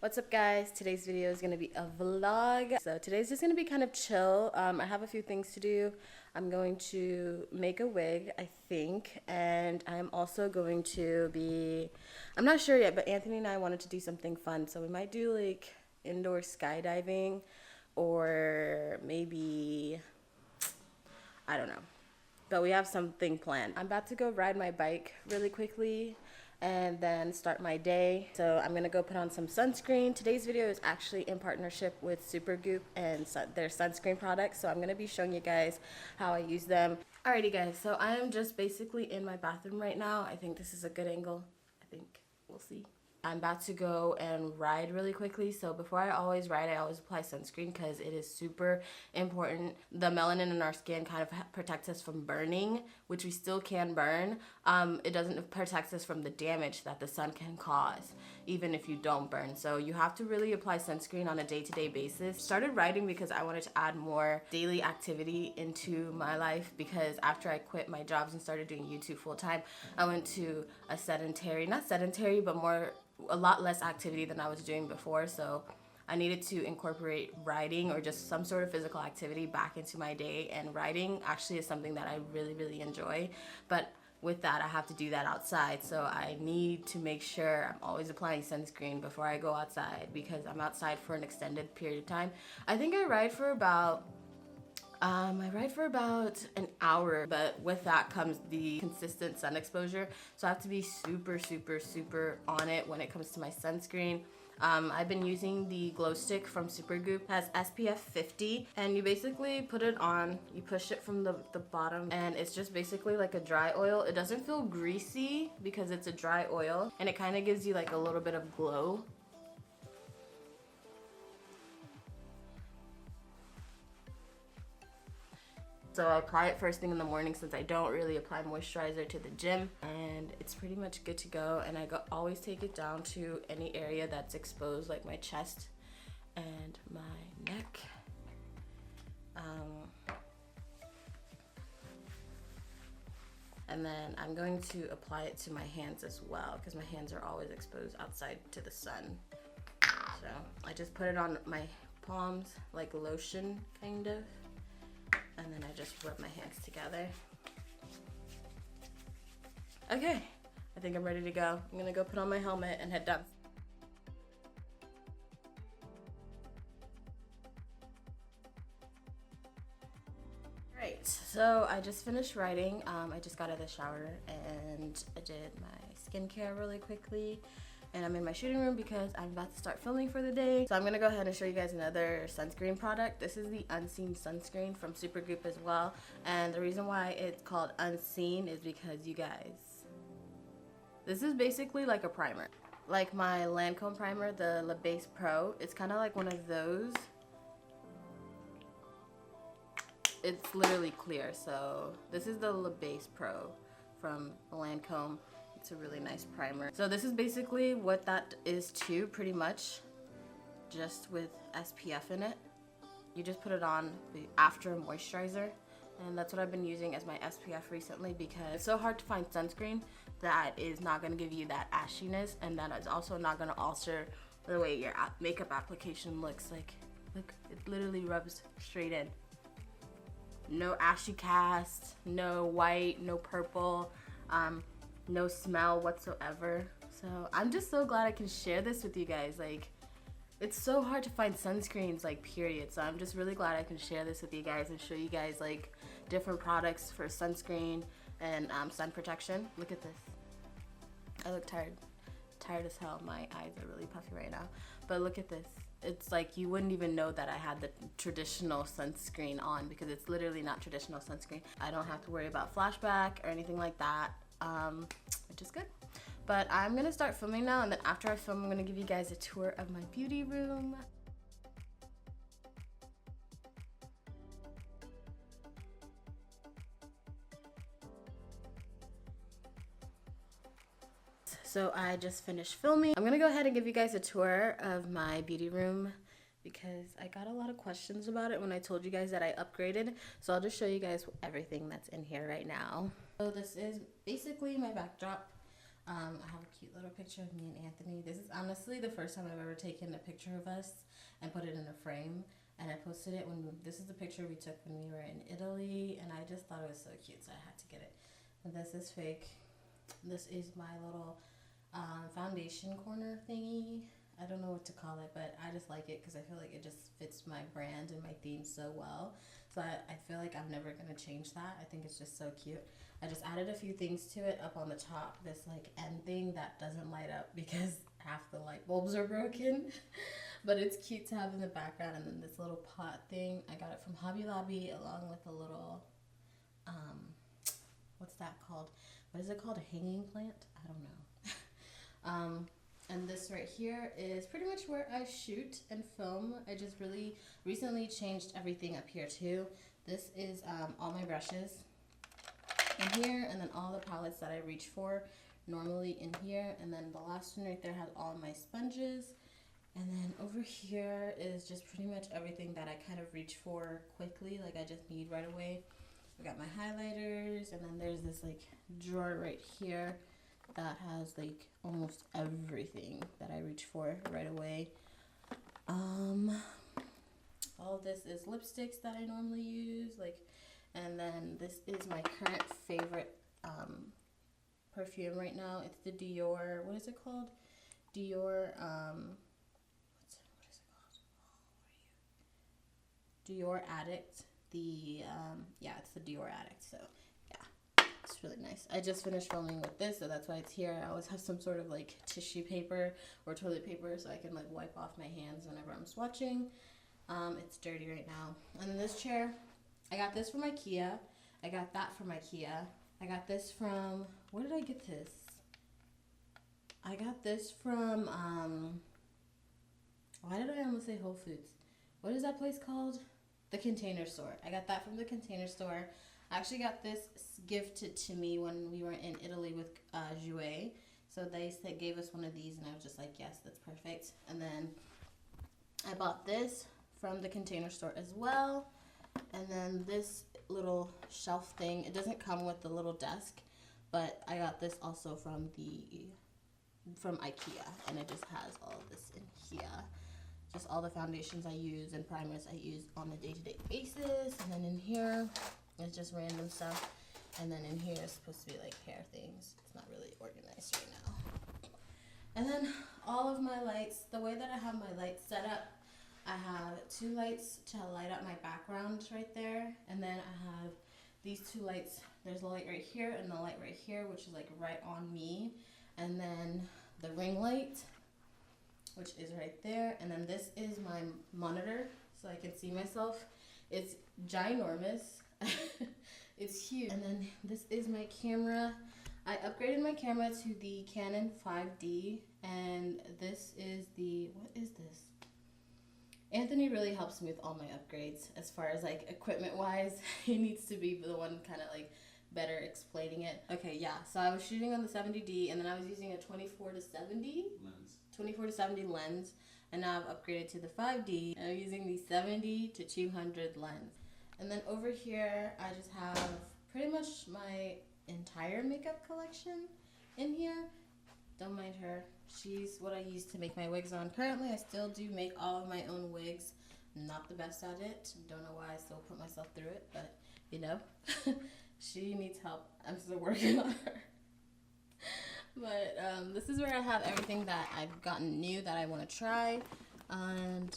What's up, guys? Today's video is going to be a vlog. So today's just going to be kind of chill. I have a few things to do. I'm going to make a wig, I think, and I'm also going to be, I'm not sure yet, but Anthony and I wanted to do something fun. So we might do like indoor skydiving or maybe, I don't know. But we have something planned. I'm about to go ride my bike really quickly and then start my day. So I'm gonna go put on some sunscreen. Today's video is actually in partnership with Supergoop and their sunscreen products. So I'm gonna be showing you guys how I use them. Alrighty guys, so I am just basically in my bathroom right now. I think this is a good angle. I think, we'll see. I'm about to go and ride really quickly. So before I always ride, I always apply sunscreen because it is super important. The melanin in our skin kind of protects us from burning, which we still can burn. It doesn't protect us from the damage that the sun can cause, even if you don't burn. So you have to really apply sunscreen on a day-to-day basis. Started riding because I wanted to add more daily activity into my life, because after I quit my jobs and started doing YouTube full-time, I went to a sedentary, not sedentary, but a lot less activity than I was doing before. So I needed to incorporate riding or just some sort of physical activity back into my day, and riding actually is something that I really enjoy. But with that, I have to do that outside, so I need to make sure I'm always applying sunscreen before I go outside, because I'm outside for an extended period of time. I think I ride for about an hour, but with that comes the consistent sun exposure. So I have to be super on it when it comes to my sunscreen. I've been using the glow stick from Supergoop. It has SPF 50, and you basically put it on, you push it from the bottom, and it's just basically like a dry oil. It doesn't feel greasy because it's a dry oil, and it kind of gives you like a little bit of glow. So I apply it first thing in the morning, since I don't really apply moisturizer to the gym, and it's pretty much good to go. And I always take it down to any area that's exposed, like my chest and my neck. And then I'm going to apply it to my hands as well, because my hands are always exposed outside to the sun. So I just put it on my palms like lotion, kind of. And then I just rub my hands together. Okay, I think I'm ready to go. I'm gonna go put on my helmet and head down. Alright, so I just finished riding. I just got out of the shower and I did my skincare really quickly. And I'm in my shooting room because I'm about to start filming for the day. So I'm gonna go ahead and show you guys another sunscreen product. This is the Unseen sunscreen from Supergroup as well. And the reason why it's called Unseen is because, you guys, this is basically like a primer. Like my Lancome primer, the Le Base Pro, it's kind of like one of those. It's literally clear. So this is the Le Base Pro from Lancome. It's a really nice primer. So this is basically what that is too, pretty much, just with SPF in it. You just put it on after a moisturizer, and that's what I've been using as my SPF recently, because it's so hard to find sunscreen that is not going to give you that ashiness, and that is also not going to alter the way your makeup application looks. Like, look, it literally rubs straight in. No ashy cast, no white, no purple, no smell whatsoever. So I'm just so glad I can share this with you guys. Like, it's so hard to find sunscreens, like, period. So I'm just really glad I can share this with you guys and show you guys like different products for sunscreen and sun protection. Look at this. I look tired as hell. My eyes are really puffy right now, but look at this. It's like you wouldn't even know that I had the traditional sunscreen on, because it's literally not traditional sunscreen. I don't have to worry about flashback or anything like that, which is good. But I'm gonna start filming now, and then after I film, I'm gonna give you guys a tour of my beauty room. So I just finished filming. I'm gonna go ahead and give you guys a tour of my beauty room, because I got a lot of questions about it when I told you guys that I upgraded. So I'll just show you guys everything that's in here right now. So this is basically my backdrop. I have a cute little picture of me and Anthony. This is honestly the first time I've ever taken a picture of us and put it in a frame. And I posted it this is the picture we took when we were in Italy. And I just thought it was so cute, so I had to get it. And this is fake. This is my little foundation corner thingy. I don't know what to call it, but I just like it because I feel like it just fits my brand and my theme so well. So I feel like I'm never going to change that. I think it's just so cute. I just added a few things to it up on the top. This like end thing that doesn't light up because half the light bulbs are broken. But it's cute to have in the background. And then this little pot thing, I got it from Hobby Lobby along with a little, what's that called? What is it called? A hanging plant? I don't know. And this right here is pretty much where I shoot and film. I just really recently changed everything up here too. This is all my brushes in here, and then all the palettes that I reach for normally in here. And then the last one right there has all my sponges. And then over here is just pretty much everything that I kind of reach for quickly, like I just need right away. I got my highlighters, and then there's this like drawer right here that has like almost everything that I reach for right away. All of this is lipsticks that I normally use, like, and then this is my current favorite perfume right now. It's the Dior, what is it called? Dior, what is it called? Oh, where are you? Dior Addict. Yeah, it's the Dior Addict, so yeah, it's really nice. I just finished filming with this, so that's why it's here. I always have some sort of like tissue paper or toilet paper so I can like wipe off my hands whenever I'm swatching. It's dirty right now. And then this chair, I got this from IKEA. I got that from IKEA. I got this from, where did I get this? I got this from, why did I almost say Whole Foods? What is that place called? The Container Store. I got that from the Container Store. I actually got this gifted to me when we were in Italy with Jouet. So they gave us one of these, and I was just like, yes, that's perfect. And then I bought this from the Container Store as well. And then this little shelf thing, it doesn't come with the little desk, but I got this also from IKEA, and it just has all of this in here. Just all the foundations I use and primers I use on a day-to-day basis. And then in here is just random stuff. And then in here is supposed to be like hair things. It's not really organized right now. And then all of my lights, the way that I have my lights set up, I have two lights to light up my background right there. And then I have these two lights. There's a light right here and the light right here, which is like right on me. And then the ring light, which is right there. And then this is my monitor, so I can see myself. It's ginormous. It's huge. And then this is my camera. I upgraded my camera to the Canon 5D, and this is what is this? Anthony really helps me with all my upgrades as far as like equipment wise. He needs to be the one kind of like better explaining it. Okay, yeah, so I was shooting on the 70D, and then I was using a 24 to 70 lens, and now I've upgraded to the 5D, and I'm using the 70 to 200 lens. And then over here, I just have pretty much my entire makeup collection in here. Don't mind her. She's what I use to make my wigs on. Currently, I still do make all of my own wigs. Not the best at it. Don't know why I still put myself through it, but you know, she needs help. I'm still working on her. But this is where I have everything that I've gotten new that I want to try. And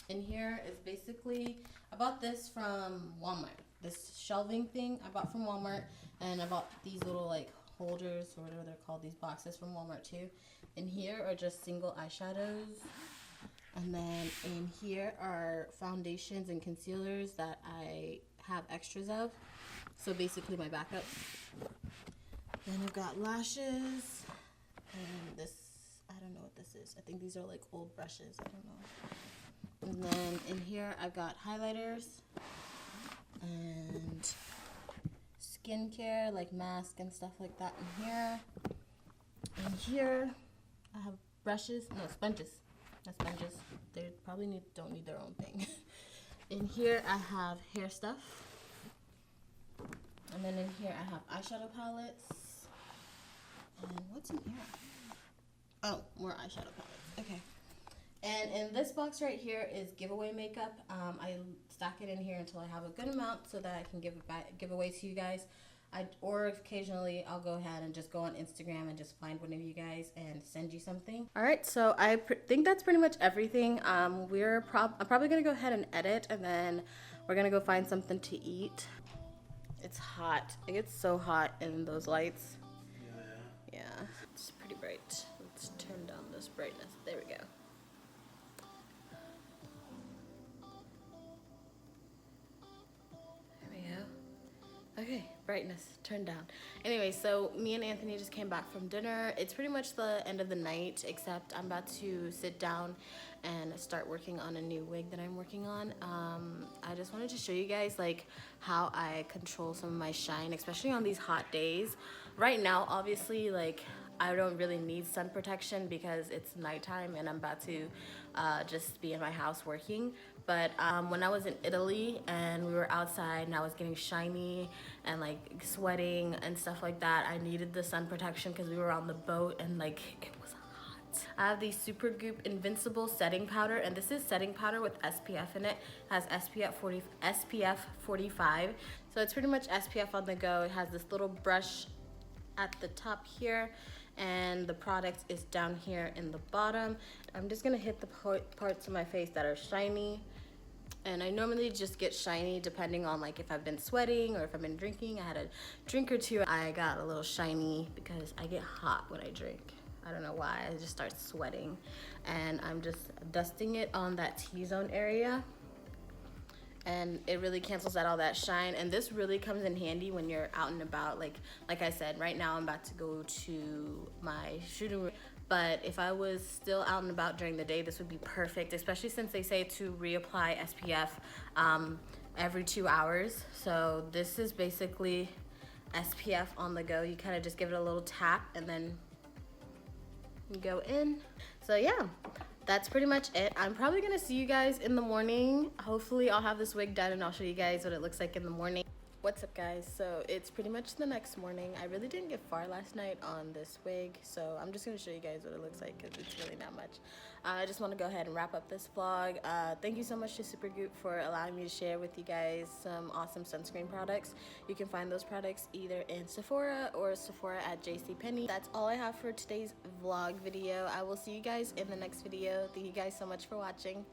in here is basically, I bought this from Walmart. This shelving thing I bought from Walmart, and I bought these little like holders or whatever they're called, these boxes from Walmart too. In here are just single eyeshadows, and then in here are foundations and concealers that I have extras of, so basically my backup. Then I've got lashes, and this, I don't know what this is. I think these are like old brushes, I don't know. And then in here I've got highlighters and skincare, like mask and stuff like that in here. In here I have brushes, no, sponges. Not sponges. They probably don't need their own thing. In here I have hair stuff. And then in here I have eyeshadow palettes. And what's in here? Oh, more eyeshadow palettes. Okay. And in this box right here is giveaway makeup. I stack it in here until I have a good amount so that I can give away to you guys. Or occasionally I'll go ahead and just go on Instagram and just find one of you guys and send you something. All right, so I think that's pretty much everything. I'm probably gonna go ahead and edit, and then we're gonna go find something to eat. It's hot. It gets so hot in those lights. Yeah, it's pretty bright. Let's turn down this brightness. There we go. Okay, brightness turned down. Anyway, so me and Anthony just came back from dinner. It's pretty much the end of the night, except I'm about to sit down and start working on a new wig that I'm working on. I just wanted to show you guys like how I control some of my shine, especially on these hot days. Right now, obviously, like I don't really need sun protection because it's nighttime and I'm about to just be in my house working. But when I was in Italy and we were outside and I was getting shiny and like sweating and stuff like that, I needed the sun protection because we were on the boat and like it was hot. I have the Supergoop Invincible setting powder, and this is setting powder with SPF in it. It has SPF 45. So it's pretty much SPF on the go. It has this little brush at the top here, and the product is down here in the bottom. I'm just gonna hit the parts of my face that are shiny, and I normally just get shiny depending on like if I've been sweating or if I've been drinking. I had a drink or two. I got a little shiny because I get hot when I drink. I don't know why, I just start sweating, and I'm just dusting it on that T-zone area, and it really cancels out all that shine. And this really comes in handy when you're out and about. Like I said, right now I'm about to go to my shooting room, but if I was still out and about during the day, this would be perfect, especially since they say to reapply SPF every 2 hours. So this is basically SPF on the go. You kind of just give it a little tap and then you go in. So yeah, that's pretty much it. I'm probably gonna see you guys in the morning. Hopefully I'll have this wig done and I'll show you guys what it looks like in the morning. What's up guys? So it's pretty much the next morning. I really didn't get far last night on this wig, so I'm just gonna show you guys what it looks like because it's really not much. I just want to go ahead and wrap up this vlog. Thank you so much to Supergroup for allowing me to share with you guys some awesome sunscreen products. You can find those products either in Sephora or Sephora at JCPenney. That's all I have for today's vlog video. I will see you guys in the next video. Thank you guys so much for watching.